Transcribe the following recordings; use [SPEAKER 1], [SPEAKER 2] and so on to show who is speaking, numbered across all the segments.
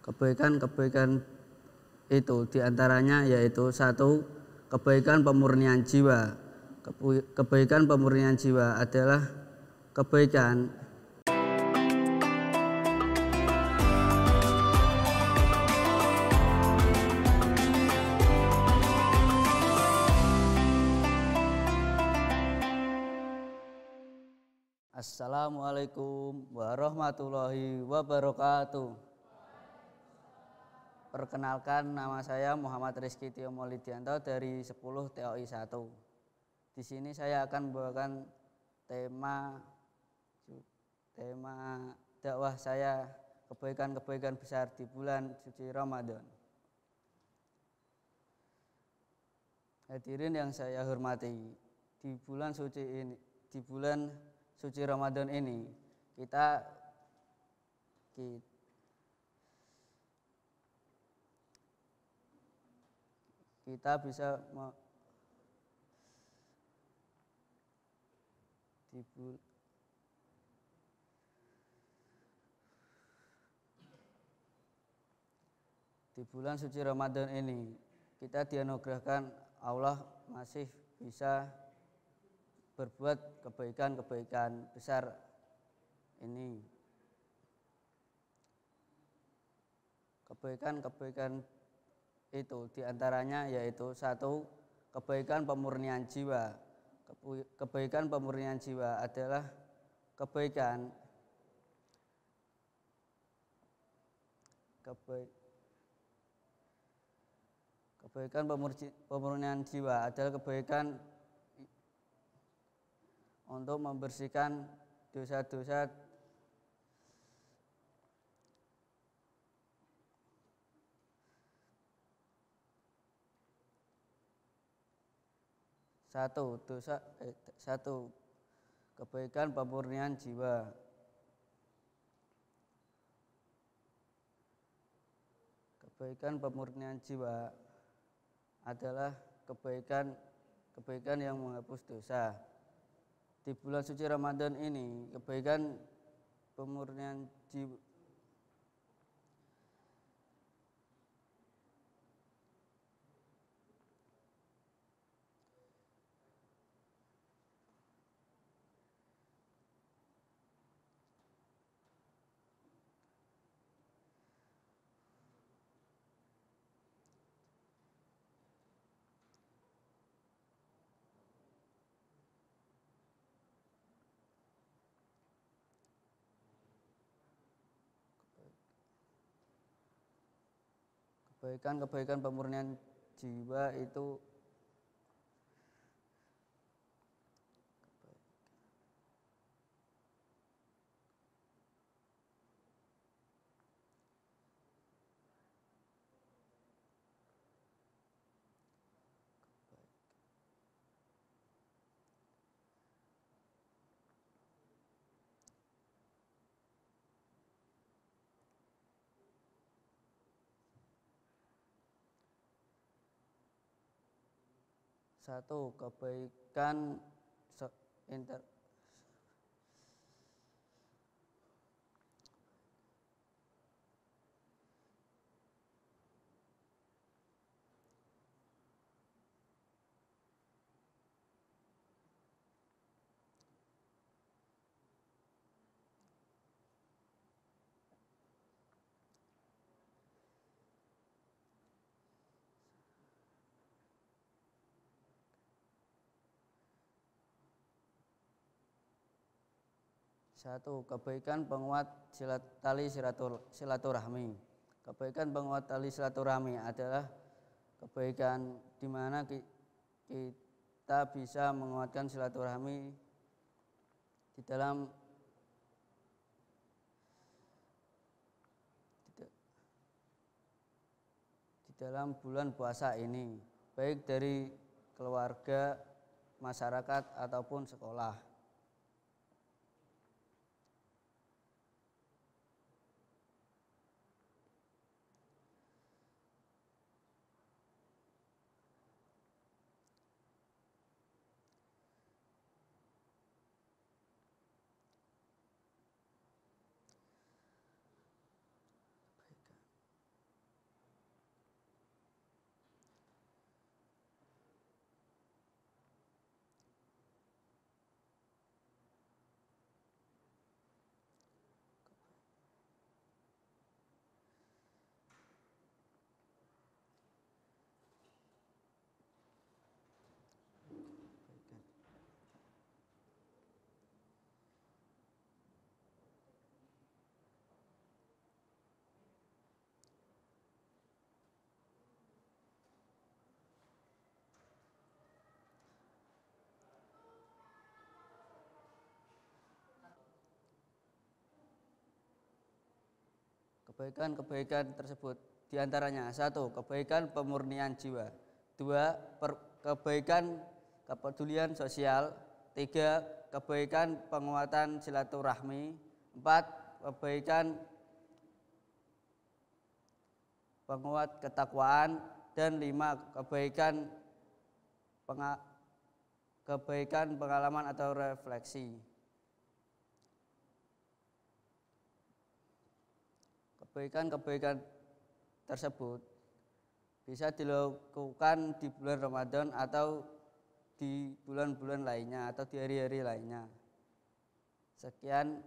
[SPEAKER 1] Kebaikan-kebaikan itu diantaranya yaitu satu, kebaikan pemurnian jiwa. Kebaikan pemurnian jiwa adalah kebaikan Assalamualaikum warahmatullahi wabarakatuh. Perkenalkan, nama saya Muhammad Rizky Tio Maulidianto dari 10 TOI 1. Di sini saya akan membawakan tema dakwah saya, kebaikan-kebaikan besar di bulan suci Ramadan. Hadirin yang saya hormati, di bulan suci Ramadan ini kita bisa di bulan suci Ramadan ini kita dianugerahkan Allah masih bisa berbuat kebaikan-kebaikan besar ini. Kebaikan-kebaikan itu diantaranya yaitu satu, kebaikan pemurnian jiwa. Kebaikan pemurnian jiwa adalah kebaikan pemurnian jiwa adalah kebaikan untuk membersihkan dosa-dosa satu kebaikan pemurnian jiwa. Kebaikan pemurnian jiwa adalah kebaikan yang menghapus dosa. Di bulan suci Ramadan ini, kebaikan pemurnian jiwa kebaikan pemurnian jiwa itu satu kebaikan penguat tali silaturahmi. Kebaikan penguat tali silaturahmi adalah kebaikan di mana kita bisa menguatkan silaturahmi di dalam bulan puasa ini, baik dari keluarga, masyarakat ataupun sekolah. Kebaikan-kebaikan tersebut diantaranya: 1. Kebaikan pemurnian jiwa, 2. Kebaikan kepedulian sosial, 3. Kebaikan penguatan silaturahmi, 4. Kebaikan penguat ketakwaan, dan 5. Kebaikan pengalaman atau refleksi. Kebaikan-kebaikan tersebut bisa dilakukan di bulan Ramadan atau di bulan-bulan lainnya atau di hari-hari lainnya. Sekian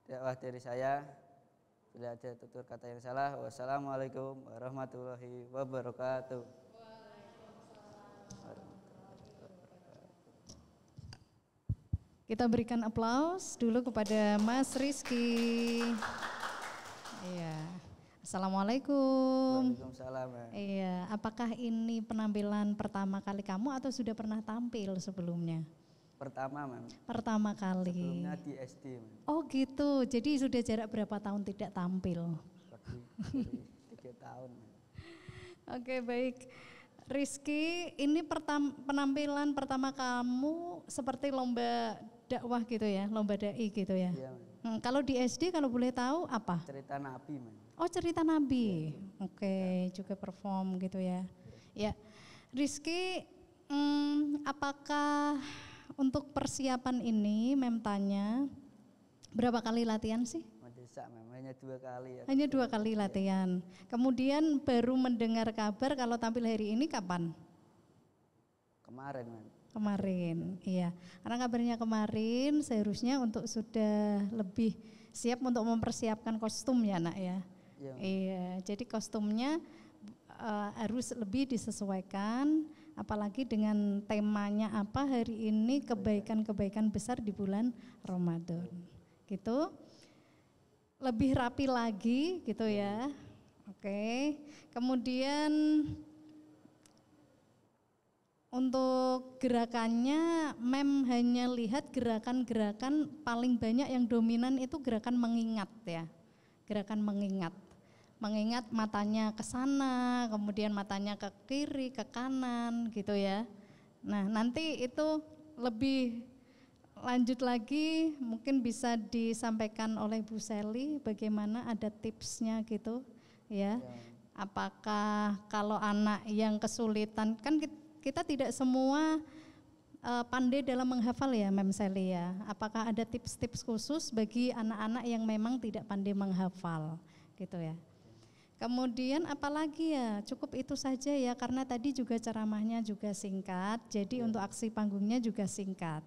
[SPEAKER 1] dakwah dari saya. Bila ada tutur kata yang salah, wassalamualaikum warahmatullahi wabarakatuh.
[SPEAKER 2] Kita berikan aplaus dulu kepada Mas Rizky. Iya. Assalamualaikum.
[SPEAKER 1] Waalaikumsalam.
[SPEAKER 2] Iya, apakah ini penampilan pertama kali kamu atau sudah pernah tampil sebelumnya?
[SPEAKER 1] Pertama, Ma'am.
[SPEAKER 2] Pertama kali.
[SPEAKER 1] Sebelumnya di SD, Ma'am.
[SPEAKER 2] Oh gitu, jadi sudah jarak berapa tahun tidak tampil?
[SPEAKER 1] Lebih 3 tahun.
[SPEAKER 2] Oke, baik. Rizky, ini penampilan pertama kamu seperti lomba dakwah gitu ya, lomba dai gitu ya?
[SPEAKER 1] Iya, Ma'am.
[SPEAKER 2] Kalau di SD kalau boleh tahu apa?
[SPEAKER 1] Cerita Nabi, Ma'am.
[SPEAKER 2] Oh, cerita Nabi. Oke, juga perform gitu ya. Ya, Rizky, apakah untuk persiapan ini Mem tanya berapa kali latihan sih?
[SPEAKER 1] Mendesak, Ma'am. Hanya 2 kali ya.
[SPEAKER 2] Hanya 2 kali latihan. Kemudian baru mendengar kabar kalau tampil hari ini kapan?
[SPEAKER 1] Kemarin, Ma'am.
[SPEAKER 2] Kemarin, iya. Karena kabarnya kemarin seharusnya untuk sudah lebih siap untuk mempersiapkan kostum ya nak ya. Iya, jadi kostumnya harus lebih disesuaikan, apalagi dengan temanya apa hari ini, kebaikan-kebaikan besar di bulan Ramadan. Gitu. Lebih rapi lagi gitu ya. Oke. Kemudian untuk gerakannya Mem hanya lihat gerakan-gerakan paling banyak yang dominan itu gerakan mengingat ya. Gerakan mengingat. Mengingat matanya ke sana, kemudian matanya ke kiri, ke kanan gitu ya. Nah, nanti itu lebih lanjut lagi mungkin bisa disampaikan oleh Bu Sally bagaimana ada tipsnya gitu ya. Apakah kalau anak yang kesulitan, kan kita tidak semua pandai dalam menghafal ya Mem Sally ya. Apakah ada tips-tips khusus bagi anak-anak yang memang tidak pandai menghafal gitu ya. Kemudian apalagi ya, cukup itu saja ya karena tadi juga ceramahnya juga singkat, jadi untuk aksi panggungnya juga singkat.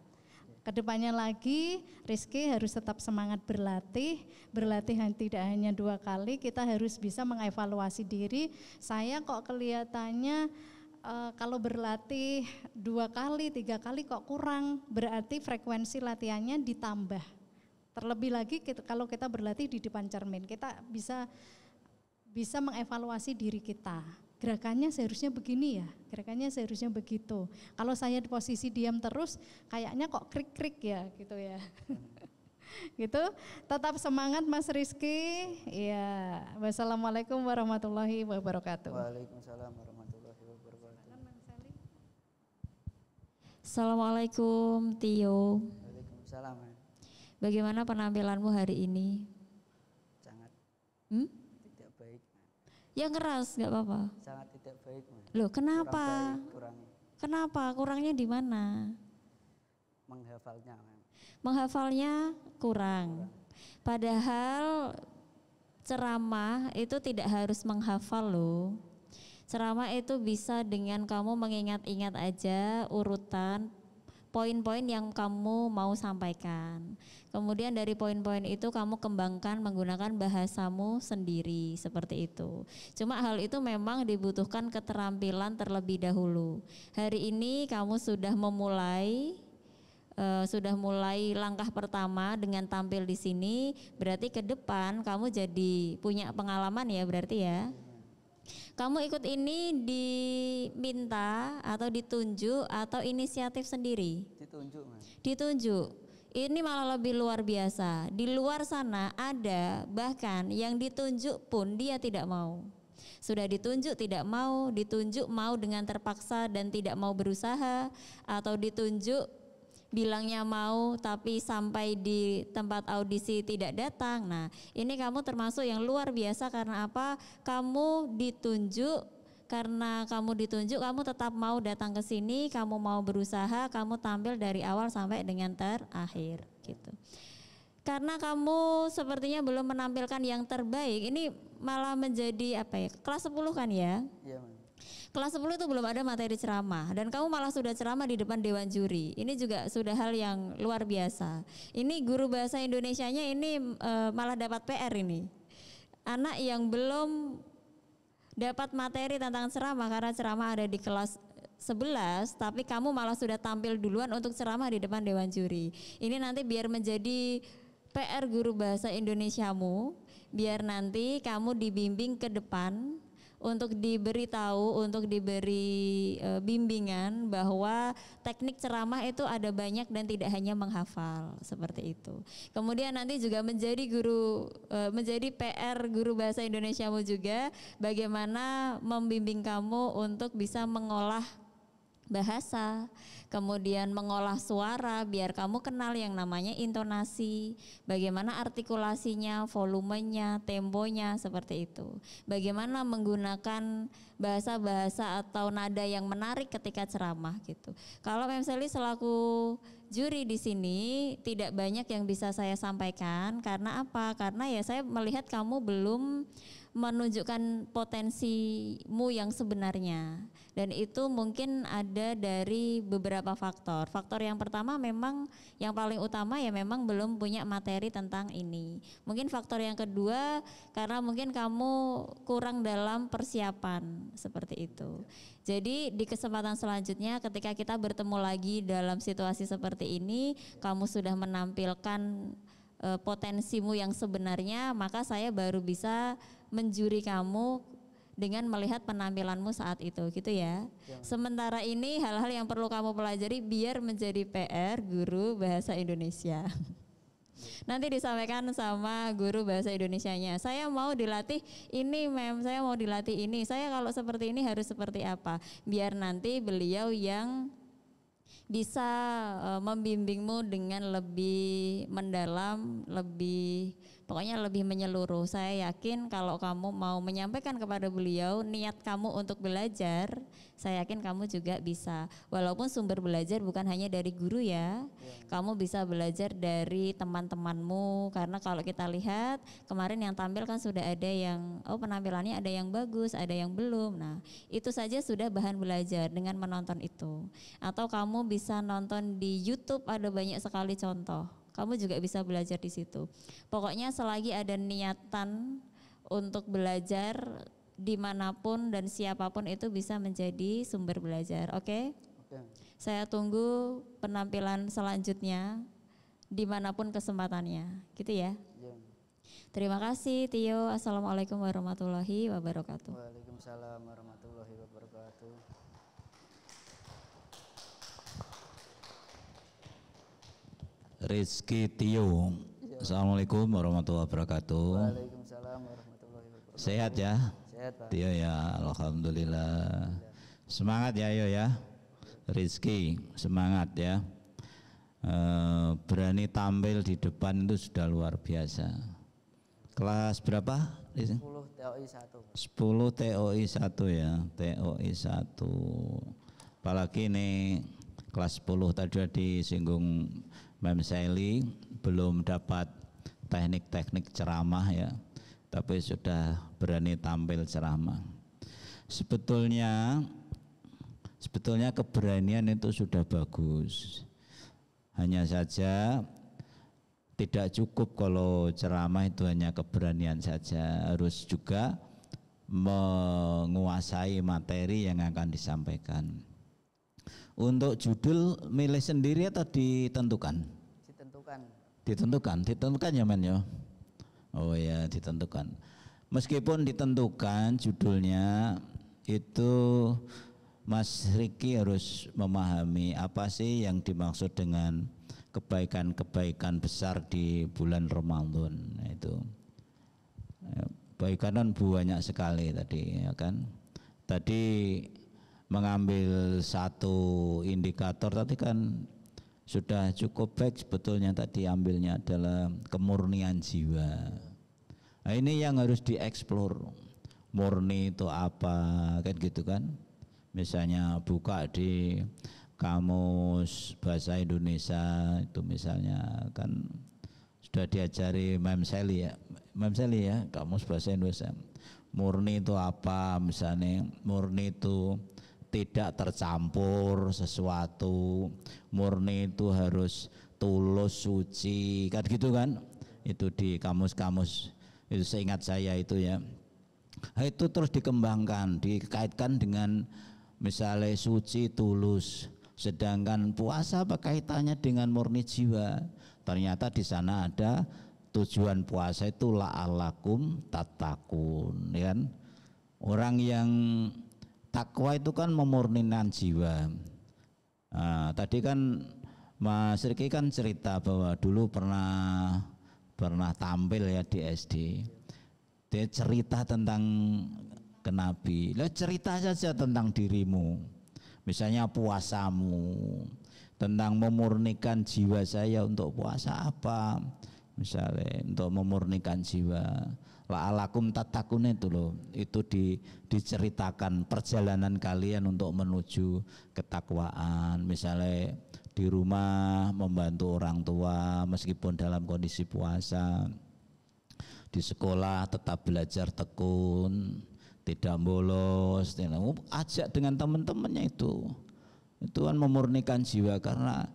[SPEAKER 2] Kedepannya lagi Rizky harus tetap semangat berlatih tidak hanya 2 kali, kita harus bisa mengevaluasi diri. Saya kok kelihatannya kalau berlatih 2 kali, 3 kali kok kurang, berarti frekuensi latihannya ditambah. Terlebih lagi kalau kita berlatih di depan cermin, kita bisa mengevaluasi diri kita. Gerakannya seharusnya begini ya, gerakannya seharusnya begitu. Kalau saya di posisi diam terus, kayaknya kok krik-krik ya, gitu ya. Gitu. Tetap semangat Mas Rizky. Ya, wassalamualaikum warahmatullahi wabarakatuh.
[SPEAKER 1] Waalaikumsalam warahmatullahi wabarakatuh.
[SPEAKER 3] Assalamualaikum Tio.
[SPEAKER 1] Waalaikumsalam.
[SPEAKER 3] Bagaimana penampilanmu hari ini?
[SPEAKER 1] Sangat tidak baik.
[SPEAKER 3] Ya keras, nggak apa-apa.
[SPEAKER 1] Sangat tidak baik.
[SPEAKER 3] Loh, kenapa?
[SPEAKER 1] Kurang.
[SPEAKER 3] Kenapa? Kurangnya di mana?
[SPEAKER 1] Menghafalnya.
[SPEAKER 3] Menghafalnya kurang. Padahal ceramah itu tidak harus menghafal loh. Ceramah itu bisa dengan kamu mengingat-ingat aja urutan poin-poin yang kamu mau sampaikan. Kemudian dari poin-poin itu kamu kembangkan menggunakan bahasamu sendiri seperti itu. Cuma hal itu memang dibutuhkan keterampilan terlebih dahulu. Hari ini kamu sudah mulai langkah pertama dengan tampil di sini, berarti ke depan kamu jadi punya pengalaman ya berarti ya. Kamu ikut ini diminta atau ditunjuk atau inisiatif sendiri?
[SPEAKER 1] Ditunjuk, Mas.
[SPEAKER 3] Ditunjuk. Ini malah lebih luar biasa. Di luar sana ada bahkan yang ditunjuk pun dia tidak mau. Sudah ditunjuk tidak mau, ditunjuk mau dengan terpaksa dan tidak mau berusaha, atau ditunjuk bilangnya mau tapi sampai di tempat audisi tidak datang. Nah, ini kamu termasuk yang luar biasa karena apa? Kamu ditunjuk, karena kamu ditunjuk kamu tetap mau datang ke sini, kamu mau berusaha, kamu tampil dari awal sampai dengan terakhir gitu. Karena kamu sepertinya belum menampilkan yang terbaik, ini malah menjadi apa ya? Kelas 10 kan ya?
[SPEAKER 1] Iya, Mas.
[SPEAKER 3] Kelas 10 itu belum ada materi ceramah dan kamu malah sudah ceramah di depan dewan juri. Ini juga sudah hal yang luar biasa. Ini guru bahasa Indonesianya ini malah dapat PR ini. Anak yang belum dapat materi tentang ceramah karena ceramah ada di kelas 11, tapi kamu malah sudah tampil duluan untuk ceramah di depan dewan juri. Ini nanti biar menjadi PR guru bahasa Indonesiamu, biar nanti kamu dibimbing ke depan untuk diberi tahu, untuk diberi bimbingan bahwa teknik ceramah itu ada banyak dan tidak hanya menghafal seperti itu. Kemudian nanti juga menjadi menjadi PR guru bahasa Indonesiamu juga bagaimana membimbing kamu untuk bisa mengolah bahasa, kemudian mengolah suara biar kamu kenal yang namanya intonasi, bagaimana artikulasinya, volumenya, temponya seperti itu. Bagaimana menggunakan bahasa-bahasa atau nada yang menarik ketika ceramah gitu. Kalau Mem Sally selaku juri di sini tidak banyak yang bisa saya sampaikan karena apa? Karena ya saya melihat kamu belum menunjukkan potensimu yang sebenarnya, dan itu mungkin ada dari beberapa faktor. Faktor yang pertama memang yang paling utama ya memang belum punya materi tentang ini. Mungkin faktor yang kedua karena mungkin kamu kurang dalam persiapan seperti itu. Jadi di kesempatan selanjutnya ketika kita bertemu lagi dalam situasi seperti ini, kamu sudah menampilkan potensimu yang sebenarnya, maka saya baru bisa menjuri kamu dengan melihat penampilanmu saat itu gitu ya. Sementara ini hal-hal yang perlu kamu pelajari biar menjadi PR guru bahasa Indonesia. Nanti disampaikan sama guru bahasa Indonesianya. Saya mau dilatih ini Mem, saya mau dilatih ini. Saya kalau seperti ini harus seperti apa? Biar nanti beliau yang bisa membimbingmu dengan lebih mendalam, pokoknya lebih menyeluruh. Saya yakin kalau kamu mau menyampaikan kepada beliau niat kamu untuk belajar, saya yakin kamu juga bisa. Walaupun sumber belajar bukan hanya dari guru ya, kamu bisa belajar dari teman-temanmu. Karena kalau kita lihat kemarin yang tampil kan sudah ada yang penampilannya ada yang bagus, ada yang belum. Nah itu saja sudah bahan belajar dengan menonton itu. Atau kamu bisa nonton di YouTube, ada banyak sekali contoh. Kamu juga bisa belajar di situ. Pokoknya selagi ada niatan untuk belajar dimanapun dan siapapun itu bisa menjadi sumber belajar. Oke? Saya tunggu penampilan selanjutnya dimanapun kesempatannya. Gitu ya. Terima kasih Tio. Assalamualaikum warahmatullahi wabarakatuh.
[SPEAKER 1] Waalaikumsalam warahmatullahi wabarakatuh.
[SPEAKER 4] Rizky Tio. Assalamualaikum warahmatullahi wabarakatuh.
[SPEAKER 1] Waalaikumsalam warahmatullahi wabarakatuh.
[SPEAKER 4] Sehat ya?
[SPEAKER 1] Sehat Pak.
[SPEAKER 4] Tio ya, alhamdulillah. Semangat ya Yo ya. Rizky semangat ya. Berani tampil di depan itu sudah luar biasa. Kelas berapa?
[SPEAKER 1] 10 TOI 1.
[SPEAKER 4] 10 TOI 1 ya. TOI 1. Apalagi ini kelas 10 tadi disinggung Mem Sally belum dapat teknik-teknik ceramah ya, tapi sudah berani tampil ceramah. Sebetulnya keberanian itu sudah bagus. Hanya saja tidak cukup kalau ceramah itu hanya keberanian saja, harus juga menguasai materi yang akan disampaikan. Untuk judul milih sendiri atau ditentukan? Ditentukan ya men ya. Oh ya ditentukan. Meskipun ditentukan judulnya itu Mas Riki harus memahami apa sih yang dimaksud dengan kebaikan-kebaikan besar di bulan Ramadan. Itu kebaikan kan banyak sekali tadi, ya kan. Tadi mengambil satu indikator tadi kan sudah cukup baik sebetulnya. Tadi ambilnya adalah kemurnian jiwa. Nah, ini yang harus dieksplor. Murni itu apa, kan gitu kan. Misalnya buka di kamus bahasa Indonesia itu misalnya kan sudah diajari Mem Sally ya, kamus bahasa Indonesia. Murni itu apa, misalnya murni itu tidak tercampur sesuatu, murni itu harus tulus, suci, kan gitu kan. Itu di kamus-kamus itu seingat saya itu ya. Nah, itu terus dikembangkan, dikaitkan dengan misalnya suci, tulus. Sedangkan puasa apa kaitannya dengan murni jiwa? Ternyata di sana ada tujuan puasa itu la'alakum tattaqun, ya kan? Orang yang takwa itu kan memurnikan jiwa. Nah, tadi kan Mas Riki kan cerita bahwa dulu pernah tampil ya di SD. Dia cerita tentang ke Nabi. Lah cerita saja tentang dirimu. Misalnya puasamu, tentang memurnikan jiwa saya untuk puasa apa? Misalnya untuk memurnikan jiwa. La'alakum tattaqun itu loh. Itu diceritakan perjalanan kalian untuk menuju ketakwaan. Misalnya di rumah membantu orang tua meskipun dalam kondisi puasa. Di sekolah tetap belajar tekun, tidak bolos, ajak dengan teman-temannya itu kan memurnikan jiwa. Karena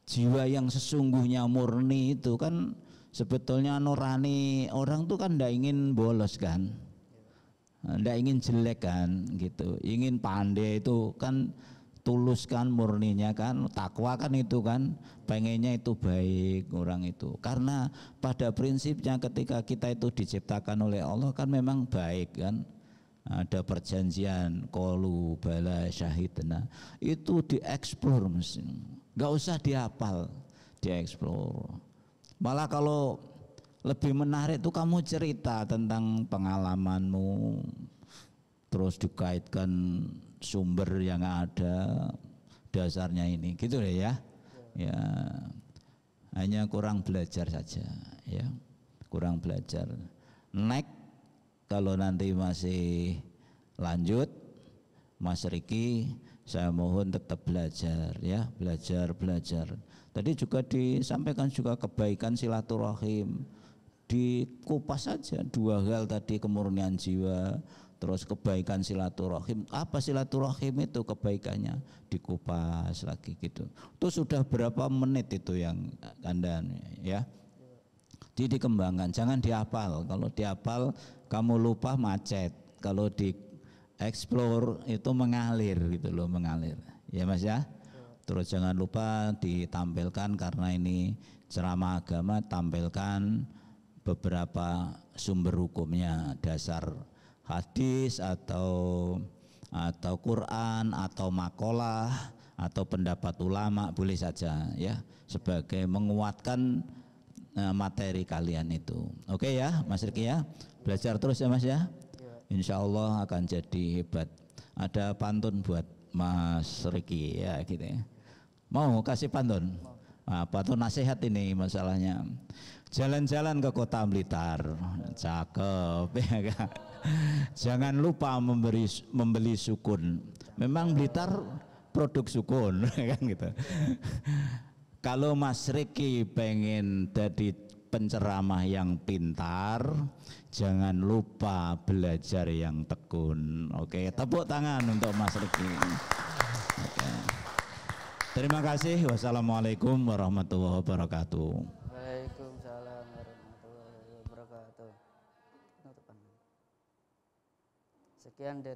[SPEAKER 4] jiwa yang sesungguhnya murni itu kan sebetulnya nurani. Orang tuh kan tidak ingin bolos kan, tidak ingin jelek kan gitu, ingin pandai itu kan, tulus kan murninya kan, takwa kan itu kan, pengennya itu baik orang itu. Karena pada prinsipnya ketika kita itu diciptakan oleh Allah kan memang baik kan. Ada perjanjian qalu bala syahidna, itu dieksplor mesti, nggak usah dihafal, dieksplor. Malah kalau lebih menarik tuh kamu cerita tentang pengalamanmu, terus dikaitkan sumber yang ada dasarnya ini, gitu deh ya. Ya, hanya kurang belajar saja, ya, kurang belajar. Next, kalau nanti masih lanjut, Mas Riki, saya mohon tetap belajar, ya, belajar. Tadi juga disampaikan juga kebaikan silaturahim, dikupas saja dua hal tadi, kemurnian jiwa, terus kebaikan silaturahim. Apa silaturahim itu kebaikannya? Dikupas lagi gitu. Itu sudah berapa menit itu yang Anda ya. Jadi dikembangkan, jangan dihafal. Kalau dihafal kamu lupa, macet. Kalau di explore itu mengalir gitu loh, mengalir. Ya Mas ya. Terus jangan lupa ditampilkan, karena ini ceramah agama, tampilkan beberapa sumber hukumnya, dasar hadis atau Quran atau makalah atau pendapat ulama, boleh saja ya, sebagai menguatkan materi kalian itu. Oke ya Mas Riki ya, belajar terus ya Mas ya, insya Allah akan jadi hebat. Ada pantun buat Mas Riki ya gitu ya. Mau kasih pantun? Pantun nasihat ini masalahnya. Jalan-jalan ke kota Blitar, cakep ya kan? Jangan lupa membeli sukun. Memang Blitar produk sukun kan gitu. Kalau Mas Riki pengen jadi penceramah yang pintar, jangan lupa belajar yang tekun. Oke, tepuk tangan untuk Mas Riki. Oke. Terima kasih. Wassalamualaikum warahmatullahi wabarakatuh.
[SPEAKER 1] Waalaikumsalam warahmatullahi wabarakatuh. Sekian dari